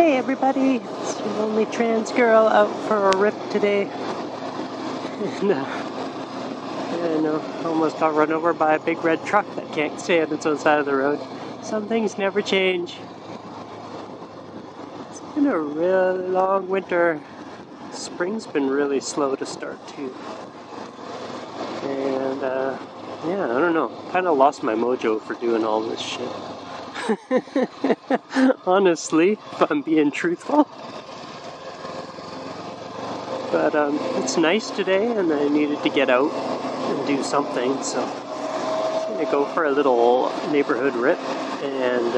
Hey everybody, it's your lonely trans girl out for a rip today. And, I know, almost got run over by a big red truck that can't stay on its own side of the road. Some things never change. It's been a really long winter. Spring's been really slow to start too. And yeah, I don't know, kind of lost my mojo for doing all this shit. Honestly, if I'm being truthful. But it's nice today and I needed to get out and do something, so I'm going to go for a little neighborhood rip and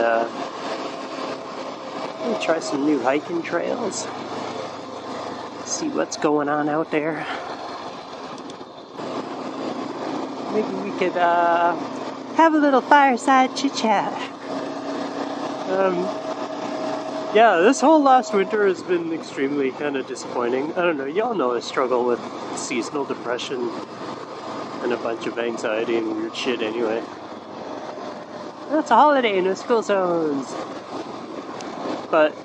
try some new hiking trails. See what's going on out there. Maybe we could have a little fireside chit-chat. Yeah, this whole last winter has been extremely kind of disappointing. I don't know, y'all know I struggle with seasonal depression and a bunch of anxiety and weird shit anyway. It's a holiday, no school zones. But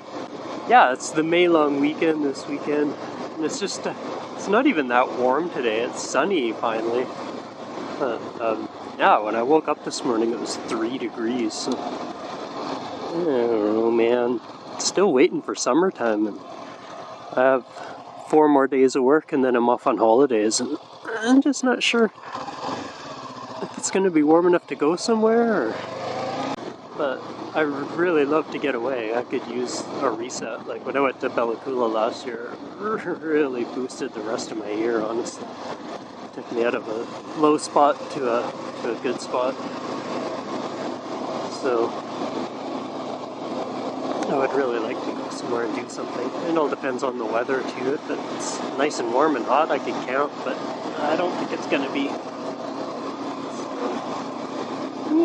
yeah, it's the May long weekend this weekend. And it's just, it's not even that warm today. It's sunny finally. Yeah, when I woke up this morning it was 3 degrees. So I don't know, man. Still waiting for summertime, and I have 4 more days of work and then I'm off on holidays, and I'm just not sure if it's going to be warm enough to go somewhere, but I really love to get away. I could use a reset. Like when I went to Bella Coola last year, it really boosted the rest of my year, honestly. Took me out of a low spot to a good spot. So I would really like to go somewhere and do something. It all depends on the weather too. If it's nice and warm and hot, I could count, but I don't think it's going to be. So,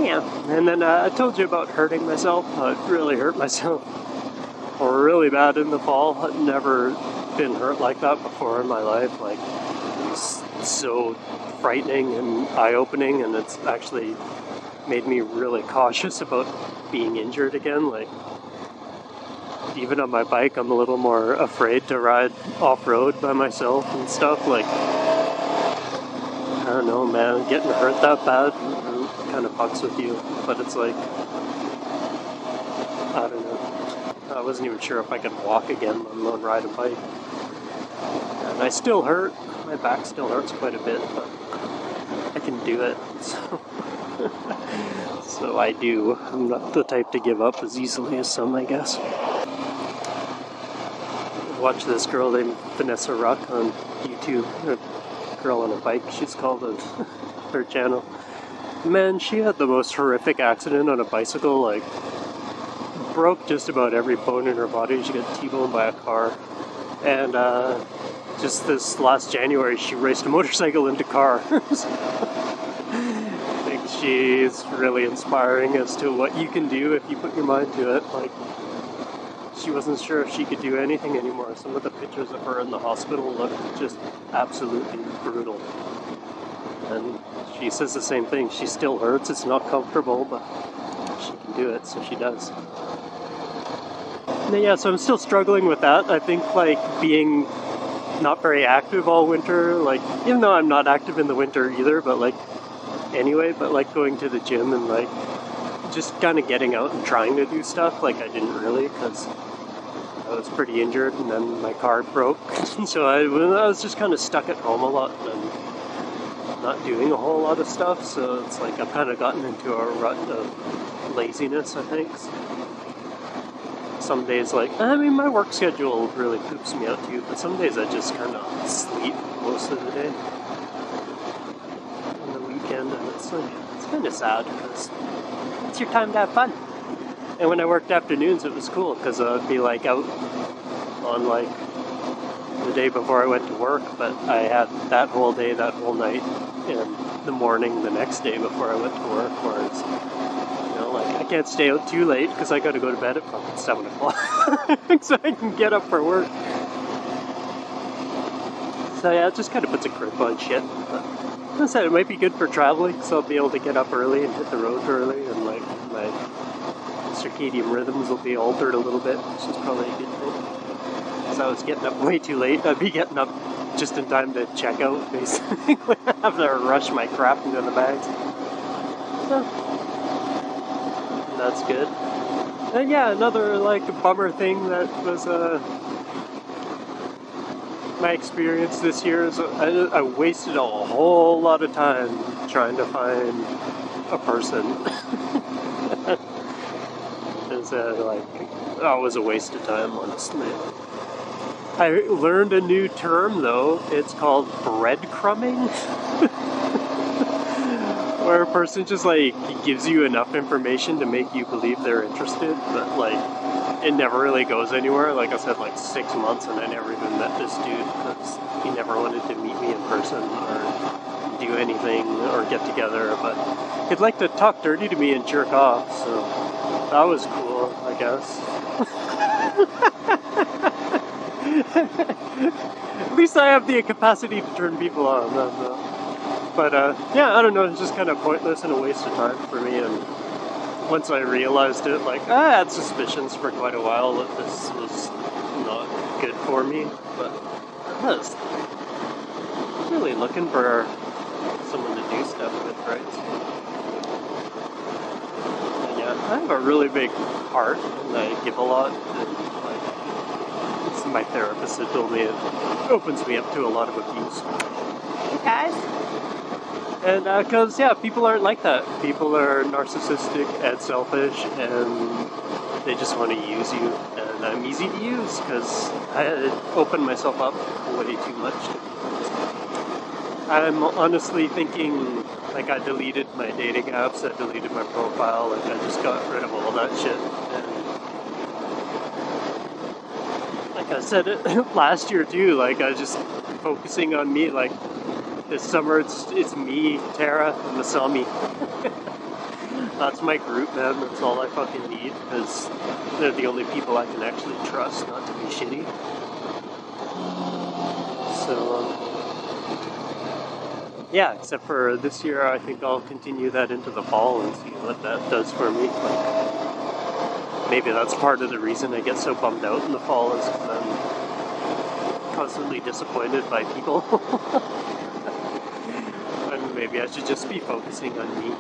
yeah. And then I told you about hurting myself. I really hurt myself really bad in the fall. I've never been hurt like that before in my life. Like, it's so frightening and eye-opening, and it's actually made me really cautious about being injured again. Like, even on my bike, I'm a little more afraid to ride off-road by myself and stuff. Like, I don't know, man, getting hurt that bad kind of fucks with you. But it's like, I don't know. I wasn't even sure if I could walk again, let alone ride a bike. And I still hurt. My back still hurts quite a bit, but I can do it. So I do. I'm not the type to give up as easily as some, I guess. Watch this girl named Vanessa Ruck on YouTube. A girl on a bike, she's called on her channel. Man, she had the most horrific accident on a bicycle. Like, broke just about every bone in her body. She got T-boned by a car. And just this last January, she raced a motorcycle into cars. I think she's really inspiring as to what you can do if you put your mind to it. Like, she wasn't sure if she could do anything anymore. Some of the pictures of her in the hospital look just absolutely brutal. And she says the same thing. She still hurts. It's not comfortable, but she can do it, so she does. And yeah, so I'm still struggling with that. I think, like, being not very active all winter, like, even though I'm not active in the winter either, but, like, anyway, but, like, going to the gym and, like, just kind of getting out and trying to do stuff, like, I didn't really, because I was pretty injured, and then my car broke, so I was just kind of stuck at home a lot, and not doing a whole lot of stuff, so it's like I've kind of gotten into a rut of laziness, I think. Some days, like, I mean, my work schedule really poops me out too, but some days I just kind of sleep most of the day on the weekend, and it's like, it's kind of sad, because it's your time to have fun. And when I worked afternoons, it was cool, because I'd be, like, out on, like, the day before I went to work, but I had that whole day, that whole night, and the morning the next day before I went to work, whereas, you know, like, I can't stay out too late, because I gotta go to bed at fucking 7 o'clock, so I can get up for work. So yeah, it just kind of puts a grip on shit, but as I said, it might be good for traveling, so I'll be able to get up early and hit the road early, and, like, my circadian rhythms will be altered a little bit, which is probably a good thing. Because I was getting up way too late. I'd be getting up just in time to check out, basically. I have to rush my crap into the bags. So, that's good. And yeah, another like bummer thing that was my experience this year is I wasted a whole lot of time trying to find a person. It's that was a waste of time, honestly. I learned a new term though. It's called breadcrumbing. Where a person just like gives you enough information to make you believe they're interested, but like it never really goes anywhere. Like I said, like 6 months, and I never even met this dude because he never wanted to meet me in person or do anything or get together. But he'd like to talk dirty to me and jerk off, so that was cool, I guess. At least I have the capacity to turn people on. But yeah, I don't know, it's just kind of pointless and a waste of time for me. And once I realized it, like, I had suspicions for quite a while that this was not good for me. But I was really looking for someone to do stuff with, right? So, yeah, I have a really big heart, and I give a lot. And, like, my therapist had told me it opens me up to a lot of abuse. Hey guys! And because, yeah, people aren't like that. People are narcissistic and selfish, and they just want to use you. And I'm easy to use because I opened myself up way too much. I'm honestly thinking, like, I deleted my dating apps, I deleted my profile, like, I just got rid of all that shit. And like I said it last year too, like, I was just focusing on me, like, this summer it's me, Tara, and Masami. That's my group, man. That's all I fucking need, because they're the only people I can actually trust not to be shitty. So, yeah, except for this year, I think I'll continue that into the fall and see what that does for me. Like, maybe that's part of the reason I get so bummed out in the fall, is because I'm constantly disappointed by people. And maybe I should just be focusing on me.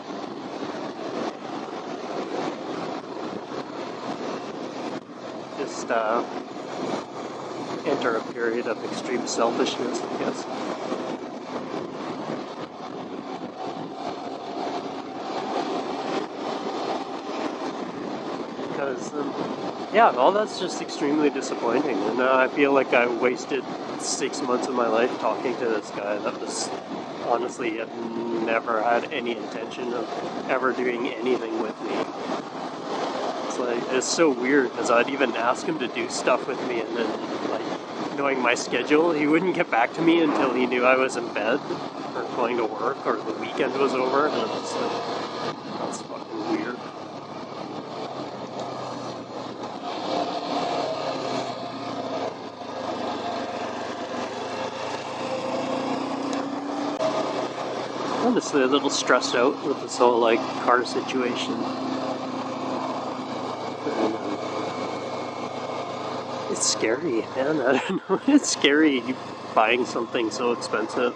Just enter a period of extreme selfishness, I guess. Because, yeah, all that's just extremely disappointing. And I feel like I wasted 6 months of my life talking to this guy that was, honestly, had never had any intention of ever doing anything with me. It's so weird, because I'd even ask him to do stuff with me, and then, like, knowing my schedule, he wouldn't get back to me until he knew I was in bed, or going to work, or the weekend was over, and it's like, that's fucking weird. Honestly, a little stressed out with this whole, like, car situation. It's scary, man. I don't know. It's scary buying something so expensive.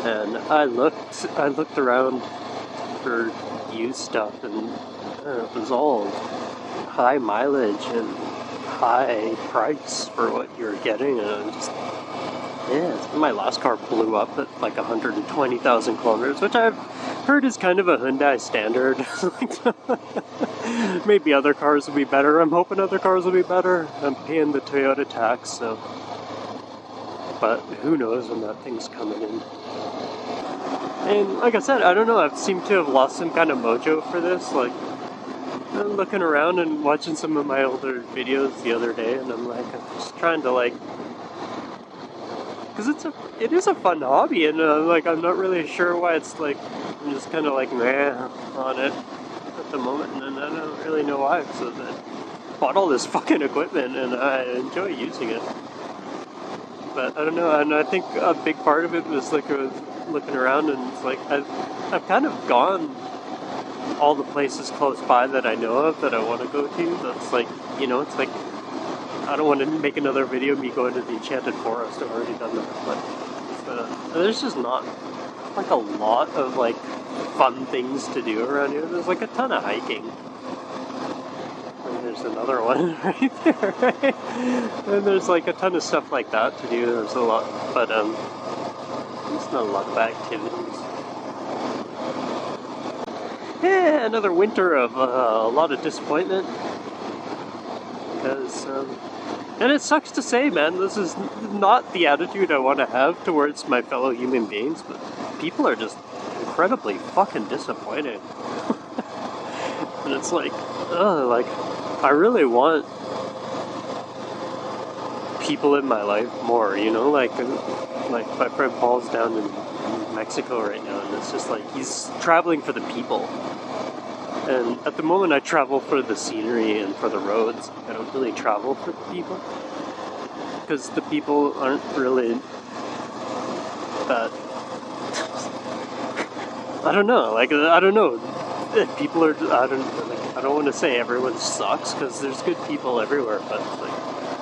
And I looked around for used stuff, and it was all high mileage and high price for what you're getting. And I'm just, yeah, my last car blew up at like 120,000 kilometers, which I've heard is kind of a Hyundai standard. Maybe other cars will be better. I'm hoping other cars will be better. I'm paying the Toyota tax, so. But who knows when that thing's coming in. And like I said, I don't know, I seem to have lost some kind of mojo for this. Like, I'm looking around and watching some of my older videos the other day, and I'm just trying to, like, because it is a fun hobby, and I'm not really sure why it's like, I'm just kind of like meh on it at the moment, and I don't really know why, because I bought all this fucking equipment, and I enjoy using it. But I don't know, and I think a big part of it was like I was looking around, and it's like I've kind of gone all the places close by that I know of that I want to go to. That's like, it's like, I don't want to make another video of me going to the Enchanted Forest. I've already done that, but there's just not like a lot of like fun things to do around here. There's like a ton of hiking. And there's another one right there, right? And there's like a ton of stuff like that to do. There's a lot, but there's not a lot of activities. Yeah, another winter of a lot of disappointment. Because, and it sucks to say, man, this is not the attitude I want to have towards my fellow human beings, but people are just incredibly fucking disappointing. And it's like, like, I really want people in my life more, like my friend Paul's down in Mexico right now, and it's just like, he's traveling for the people. And at the moment I travel for the scenery and for the roads. I don't really travel for the people. Because the people aren't really that... I don't know, people are... I don't want to say everyone sucks, because there's good people everywhere, but like,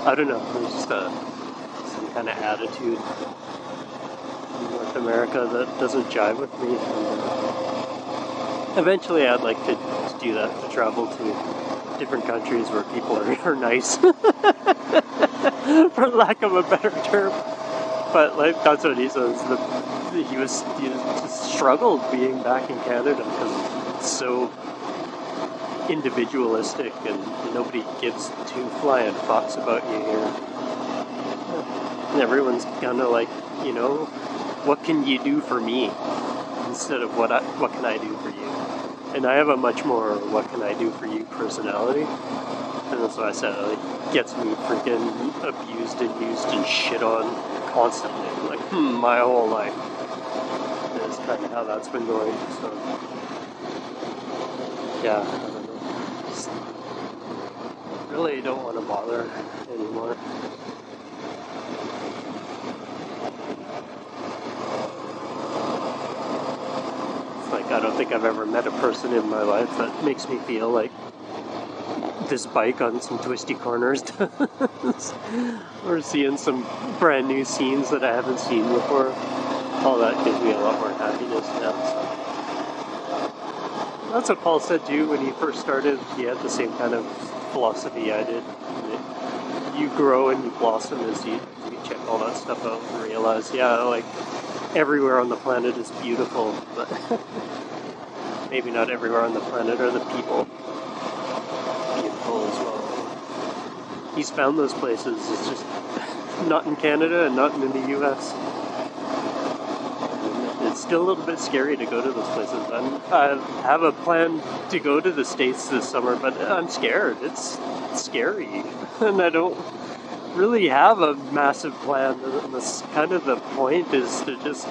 I don't know, there's just some kind of attitude in North America that doesn't jive with me. Eventually I'd like to do that, to travel to different countries where people are nice, for lack of a better term. But like, that's what he says, he just struggled being back in Canada because it's so individualistic and nobody gives two flying fucks about you here. And everyone's kind of like, what can you do for me instead of what can I do for you? And I have a much more what can I do for you personality. And that's why I said it gets me freaking abused and used and shit on constantly. Like, my whole life. Is kind of how that's been going. So, yeah, I don't know. Just really don't want to bother anymore. I don't think I've ever met a person in my life that makes me feel like this bike on some twisty corners or seeing some brand new scenes that I haven't seen before. All that gives me a lot more happiness now. So. That's what Paul said too when he first started. He had the same kind of philosophy I did. You grow and you blossom as you check all that stuff out and realize, like, everywhere on the planet is beautiful, but maybe not everywhere on the planet are the people beautiful as well. He's found those places. It's just not in Canada and not in the US. And it's still a little bit scary to go to those places. I have a plan to go to the States this summer, but I'm scared. It's scary. And I don't really have a massive plan. And that's kind of the point, is to just,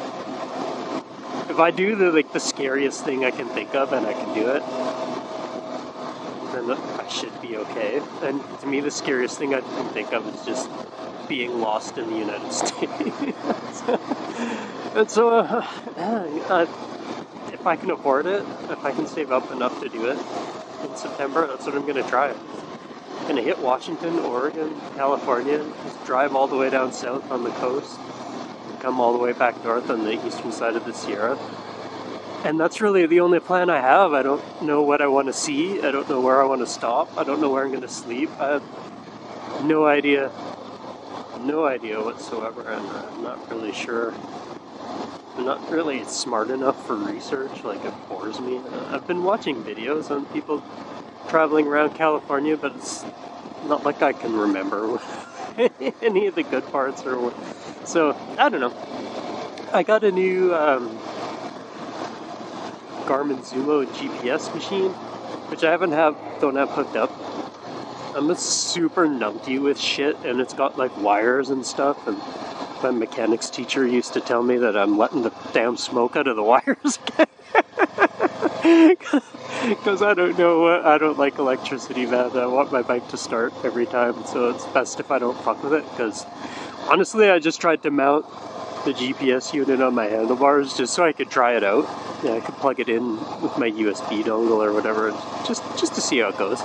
if I do the scariest thing I can think of and I can do it, then I should be okay. And to me, the scariest thing I can think of is just being lost in the United States. And so, if I can afford it, if I can save up enough to do it in September, that's what I'm going to try. I'm going to hit Washington, Oregon, California, just drive all the way down south on the coast, come all the way back north on the eastern side of the Sierra. And that's really the only plan I have. I don't know what I want to see. I don't know where I want to stop. I don't know where I'm going to sleep. I have no idea. No idea whatsoever. And I'm not really sure. I'm not really smart enough for research. Like, it bores me. I've been watching videos on people traveling around California, but it's not like I can remember any of the good parts or what. So, I don't know. I got a new Garmin Zumo GPS machine, which I don't have hooked up. I'm a super numpty with shit, and it's got like wires and stuff, and my mechanics teacher used to tell me that I'm letting the damn smoke out of the wires again. Because I don't like electricity, man. I want my bike to start every time, so it's best if I don't fuck with it, because honestly, I just tried to mount the GPS unit on my handlebars just so I could try it out. Yeah, I could plug it in with my USB dongle or whatever, just to see how it goes.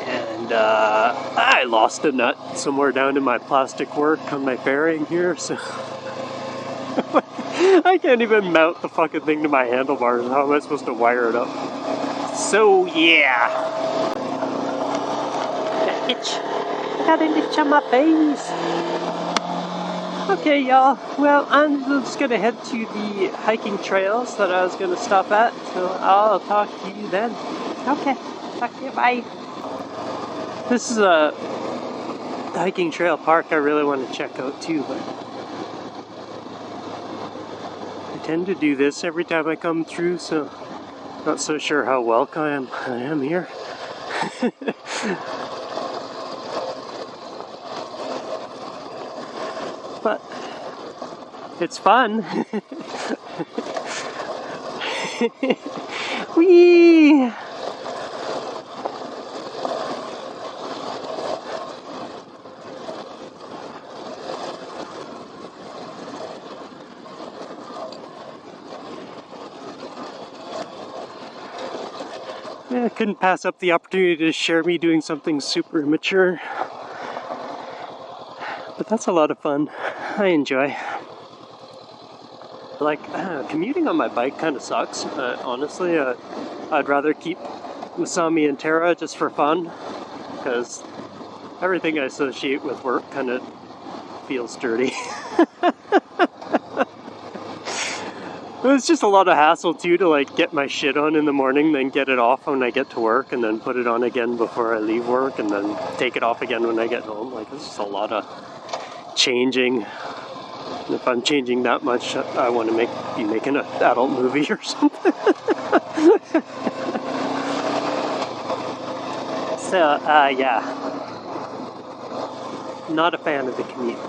And I lost a nut somewhere down in my plastic work on my fairing here, so I can't even mount the fucking thing to my handlebars. How am I supposed to wire it up? So yeah. Itch. Got an itch on my face. Okay, y'all. Well, I'm just gonna head to the hiking trails that I was gonna stop at, so I'll talk to you then. Okay. Talk to you. Bye. This is a hiking trail park I really want to check out too, but I tend to do this every time I come through, so not so sure how welcome I am here. But it's fun. Whee! I couldn't pass up the opportunity to share me doing something super immature. But that's a lot of fun. I enjoy. Like, commuting on my bike kind of sucks. Honestly, I'd rather keep Usami and Tara just for fun, because everything I associate with work kind of feels dirty. It's just a lot of hassle too to like get my shit on in the morning, then get it off when I get to work, and then put it on again before I leave work, and then take it off again when I get home. Like, it's just a lot of changing. And if I'm changing that much, I want to be making an adult movie or something. So, yeah. Not a fan of the commute.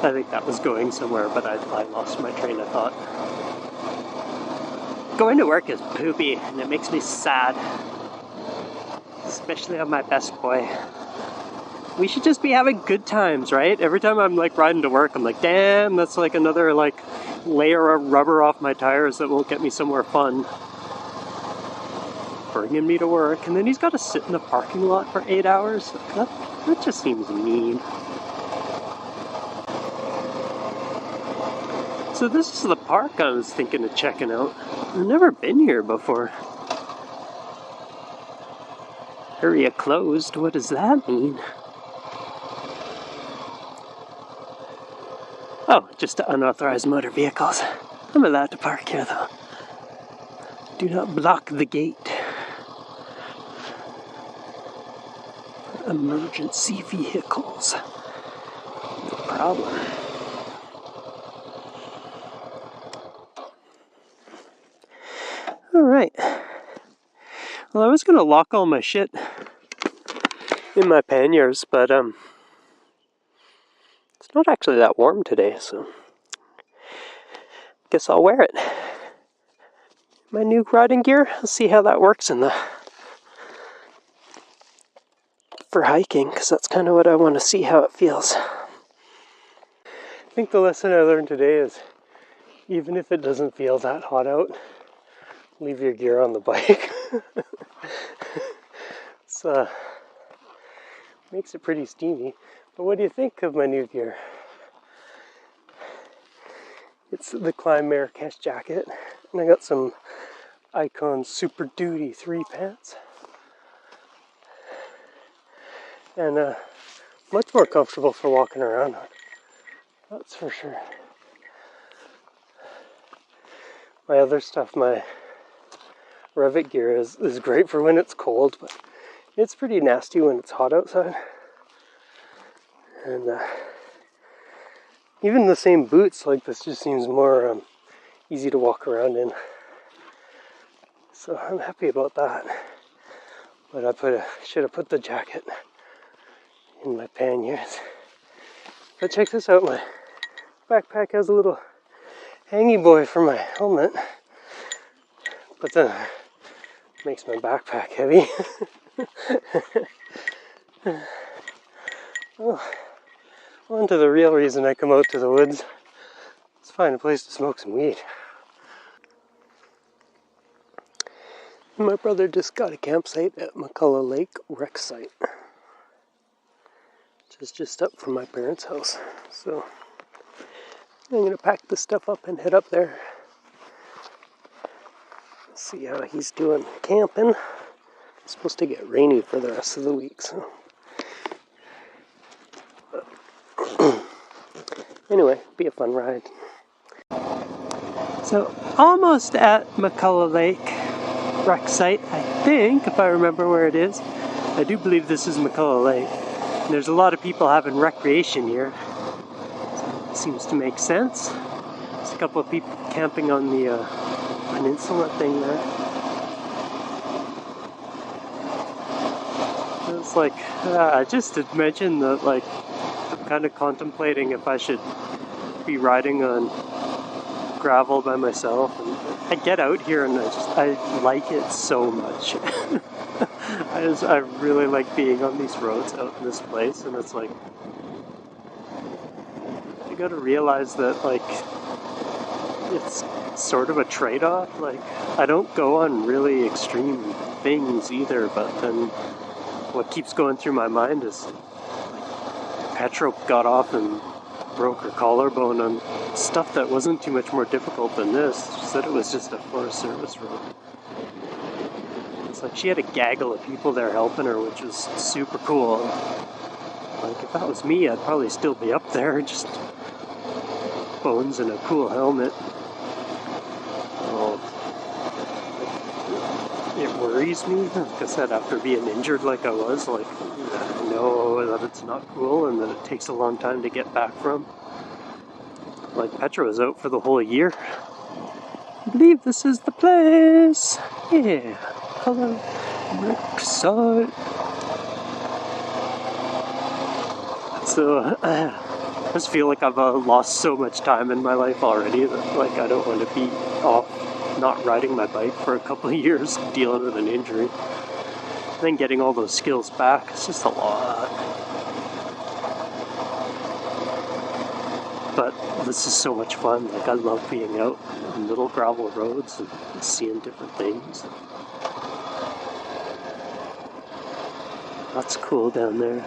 I think that was going somewhere, but I lost my train of thought. Going to work is poopy, and it makes me sad. Especially on my best boy. We should just be having good times, right? Every time I'm like riding to work, I'm like, damn, that's like another like layer of rubber off my tires that won't get me somewhere fun. Bringing me to work, and then he's got to sit in the parking lot for 8 hours. That just seems mean. So this is the park I was thinking of checking out. I've never been here before. Area closed, what does that mean? Oh, just unauthorized motor vehicles. I'm allowed to park here though. Do not block the gate. Emergency vehicles. No problem. Alright. Well, I was gonna lock all my shit in my panniers, but it's not actually that warm today, so guess I'll wear it. My new riding gear, I'll see how that works for hiking, because that's kind of what I want to see how it feels. I think the lesson I learned today is, even if it doesn't feel that hot out, leave your gear on the bike. It's makes it pretty steamy. But what do you think of my new gear? It's the Climb Marrakesh jacket, and I got some Icon Super Duty 3 pants, and much more comfortable for walking around on. That's for sure. My other stuff, my Revit gear is great for when it's cold, but it's pretty nasty when it's hot outside. And even the same boots like this just seems more easy to walk around in. So I'm happy about that. But I should have put the jacket in my panniers. But check this out, my backpack has a little hangy boy for my helmet. But then it makes my backpack heavy. Well, on to the real reason I come out to the woods. Let's find a place to smoke some weed. My brother just got a campsite at McCullough Lake Rec Site, which is just up from my parents' house. So I'm gonna pack this stuff up and head up there. See how he's doing camping. It's supposed to get rainy for the rest of the week, so. Anyway, be a fun ride. So, almost at McCullough Lake Rec Site, I think, if I remember where it is. I do believe this is McCullough Lake. And there's a lot of people having recreation here. So it seems to make sense. There's a couple of people camping on the peninsula thing there. It's like, just to mention that, like, I'm kind of contemplating if I should be riding on gravel by myself. And I get out here and I like it so much. I really like being on these roads out in this place, and it's like, you gotta realize that, like, it's sort of a trade-off. Like, I don't go on really extreme things either, but then what keeps going through my mind is, like, Petra got off and broke her collarbone on stuff that wasn't too much more difficult than this. She said it was just a Forest Service road. It's like she had a gaggle of people there helping her, which was super cool. Like, if that was me, I'd probably still be up there, just bones and a cool helmet. It worries me, like I said, after being injured like I was, like, I know that it's not cool and that it takes a long time to get back from. Like, Petra was out for the whole year. I believe this is the place. Yeah. Hello. Rec Site. So, I just feel like I've lost so much time in my life already that, like, I don't want to be off not riding my bike for a couple of years, dealing with an injury. Then getting all those skills back, it's just a lot. But this is so much fun. Like, I love being out on little gravel roads and seeing different things. That's cool down there.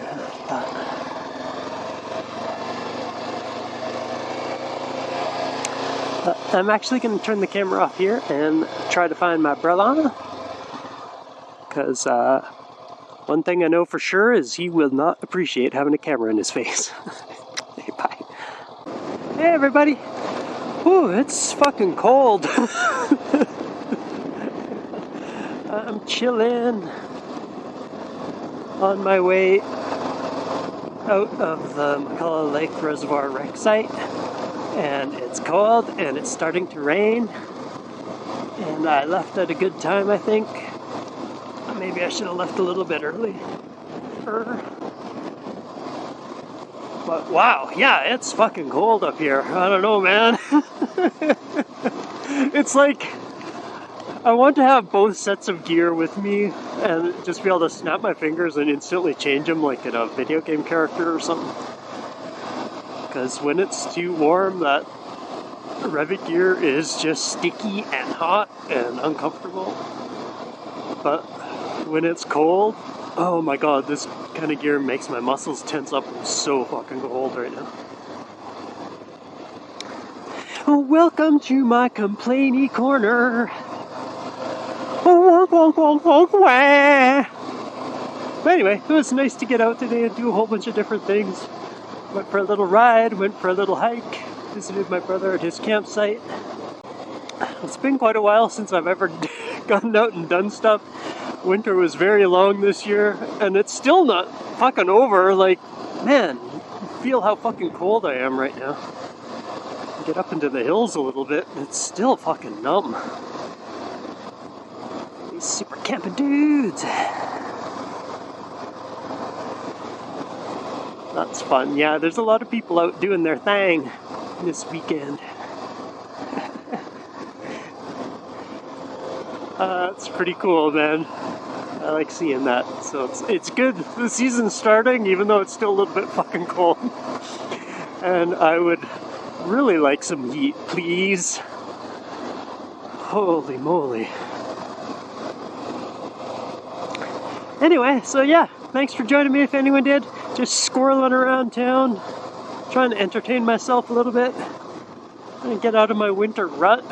I'm actually going to turn the camera off here and try to find my brother. Because one thing I know for sure is he will not appreciate having a camera in his face. Hey, bye. Hey, everybody. Ooh, it's fucking cold. I'm chilling on my way out of the McCullough Lake Reservoir Rec Site. And it's cold, and it's starting to rain, and I left at a good time, I think. Maybe I should have left a little bit early. But wow, yeah, it's fucking cold up here. I don't know, man. It's like, I want to have both sets of gear with me, and just be able to snap my fingers and instantly change them like in a video game character or something. Because when it's too warm, that Revit gear is just sticky and hot and uncomfortable. But when it's cold, oh my god, this kind of gear makes my muscles tense up. I'm so fucking cold right now. Welcome to my complainy corner. But anyway, it was nice to get out today and do a whole bunch of different things. Went for a little ride, went for a little hike, visited my brother at his campsite. It's been quite a while since I've ever gone out and done stuff. Winter was very long this year, and it's still not fucking over. Like, man, feel how fucking cold I am right now. Get up into the hills a little bit, and it's still fucking numb. These super camping dudes. That's fun. Yeah, there's a lot of people out doing their thing this weekend. It's pretty cool, man. I like seeing that. So it's good. The season's starting, even though it's still a little bit fucking cold. And I would really like some heat, please. Holy moly. Anyway, so yeah, thanks for joining me if anyone did. Just squirreling around town, trying to entertain myself a little bit and get out of my winter rut.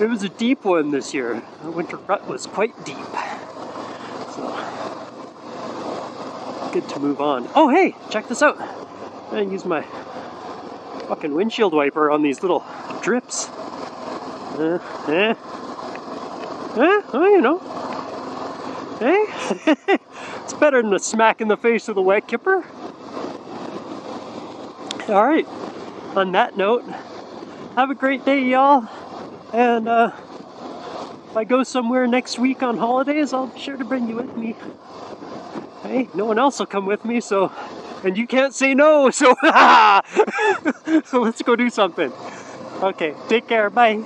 It was a deep one this year. The winter rut was quite deep. So, good to move on. Oh hey, check this out. I'm gonna use my fucking windshield wiper on these little drips. Oh, you know. Hey, it's better than a smack in the face with a wet kipper. Alright, on that note, have a great day, y'all. And if I go somewhere next week on holidays, I'll be sure to bring you with me. Hey, no one else will come with me, so, and you can't say no, so, so let's go do something. Okay, take care, bye.